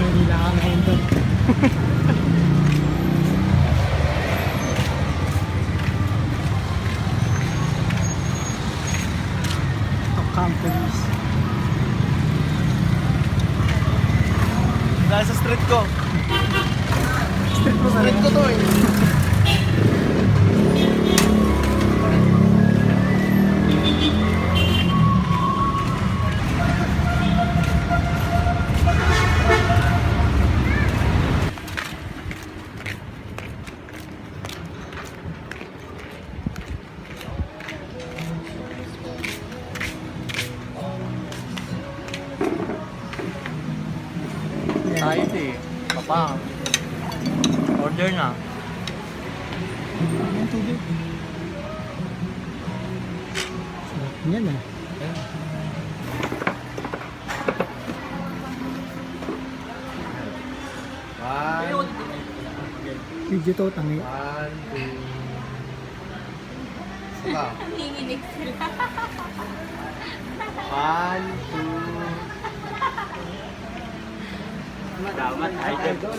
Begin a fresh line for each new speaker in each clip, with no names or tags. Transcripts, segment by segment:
Maynila ka ngayon doon. Top companies.
Dahil sa street ko.
Street mo
Street ko to eh. Tayo eh. Papa. Order na.
Ang tubig. Sarap niyan ah.
One.
Video to, tangi.
One, two. Saka.
Nanginginig sila.
One, two. Dapat idol. Idol.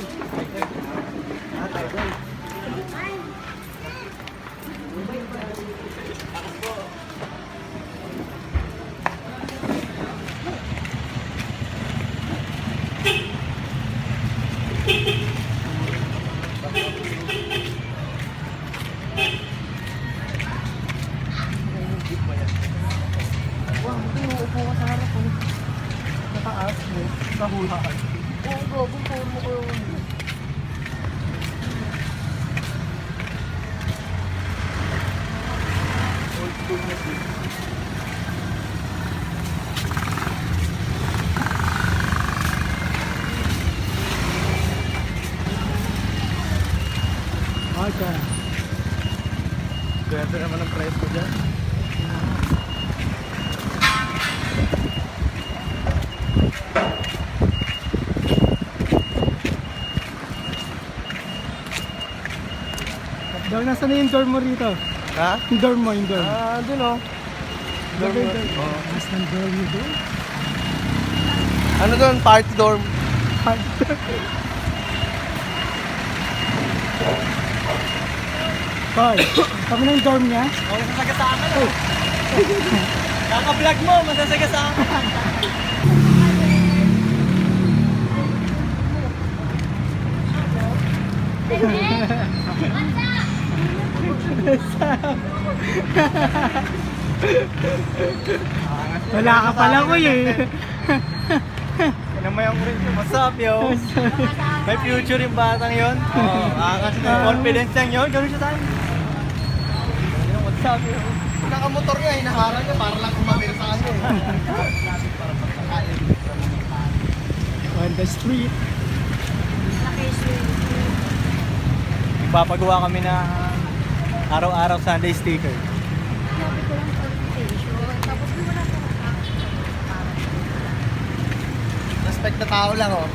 Wow, ito upo ka sa harap oh. Nataas mo. Kahulaan.
Oo, gogo, puro mo ko yung...
Okay.
Swerte naman ang price ko dyan.
Dahil nasa na yung dorm mo rito?
Ha?
Yung dorm mo, yung dorm.
Dun o.
Dorm mo. Oh. Mas ng dorm mo doon.
Ano doon? Party dorm.
Paul, kami na yung dorm niya?
Oh, masasagasaan ka na. Kaka-vlog mo, masasagasaan ka.
Wala ka pala ko eh.
Kinamay ang rin. What's up, yo? May future yung batang yun. Oo, angas na yung confidence lang yun. Ganun siya tayo. What's up, yo? Nakamotor niya, hinaharang niya para lang kumamira sa kanya.
On the street.
Papagawa kami na araw-araw Sunday sticker.
Sabi ko lang qualification. Tapos di wala pa
Respect na tao lang, oh.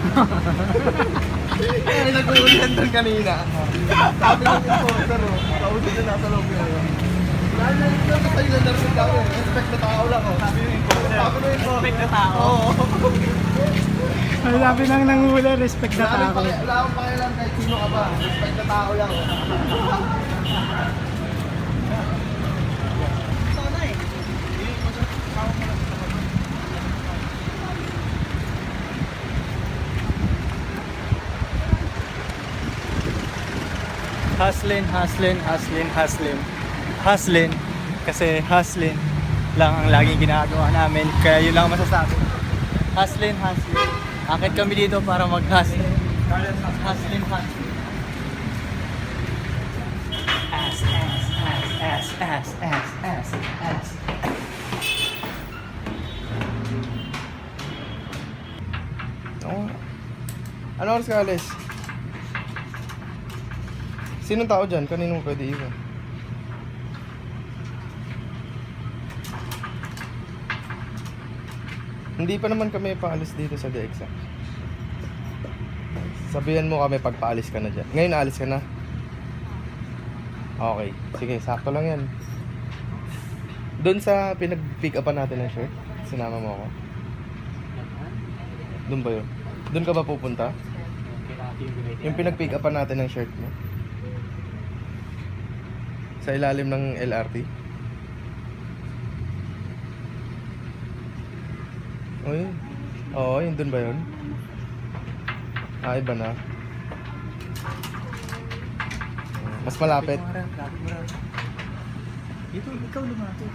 Ay, nag-uulan doon kanina. Sabi ng importer, oh. Kausap na nasa loob yun. Lalo na yung sa'yo na narin daw, eh. Respect na tao lang, oh. Sabi ng importer. Sabi ng importer. Respect na tao. Oo.
Ang labi nang nangula, respect na tao.
Wala akong pakialam kahit sino ka ba. Respect na tao lang, oh. Hustling. Kasi hustling lang ang laging ginagawa namin. Kaya yun lang ang masasabi. Hustling. Akit kami dito para mag-hustle. Hustling. Ass. Ano oras ka alis? Sinong tao dyan? Kanino mo pwede iwan? Hindi pa naman kami paalis dito sa DXA. Sabihan mo kami pag paalis ka na dyan. Ngayon aalis ka na? Okay. Sige, sakto lang yan. Doon sa pinag-pick upan natin ng shirt, sinama mo ako. Doon ba yun?
Doon ka ba pupunta? Yung pinag-pick upan natin ng shirt mo? Sa ilalim ng LRT? Oh, yun. Oo, yun doon ba yun? Ah, iba na. Mas malapit.
Dito, ikaw lumapit.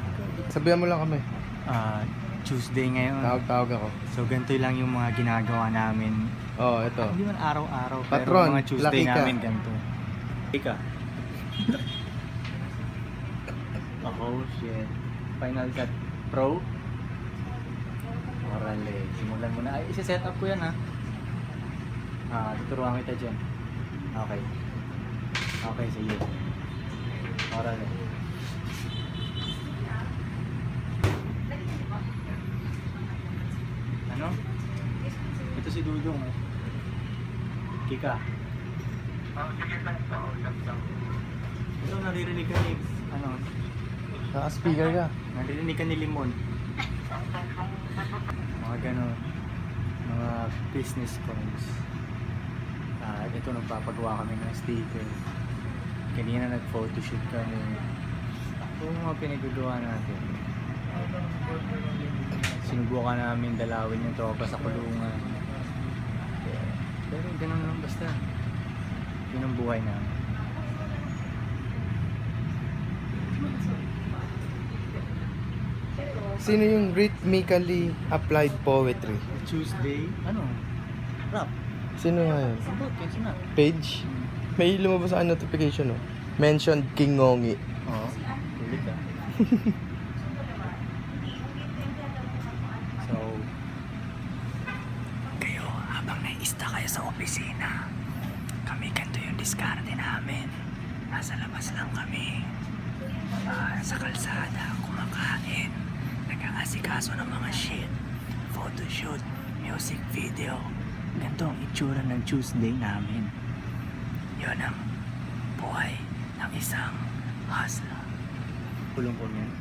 Sabihan mo lang kami.
Tuesday ngayon.
Tawag ako.
So ganito lang yung mga ginagawa namin.
Oo, ito.
Hindi man araw-araw,
Patron,
pero mga Tuesday
laki ka.
namin ganito. Ika. Oh shit. Final Cut Pro. Orale. Simulan mo na. Ay, isa-set up ko yan ha. Tuturuan kita dyan. Okay. Okay, sige. Orale. Ano? Ito si Dudong. Kika. Ito naririnig ka ni, ano,
Naka-speaker ka.
naririnig ka ni Limon. Mga ganon. Mga business calls. Ito nagpapagawa kami ng sticker. Kanina nag-photoshoot kami. Ito yung mga pinagagawa natin. Sinubukan namin dalawin yung tropa sa kulungan. Pero ganun lang basta. Yun ang buhay namin.
Sino yung rhythmically applied poetry?
Tuesday, ano? Rap.
Sino nga yun?
Sabot, kasi na.
Page? May lumabas sa notification, no? Mentioned King Ngongi.
Oo, tuloy ka. So, kayo, habang naista kayo sa opisina, kami ganito yung diskarte namin. Nasa labas lang kami. Sa kalsada, kumakain. Nag-aasikaso ng mga shit. Photoshoot, music video. Ganito ang itsura ng Tuesday namin. Yun ang buhay ng isang hustler. Kulong ko niyan.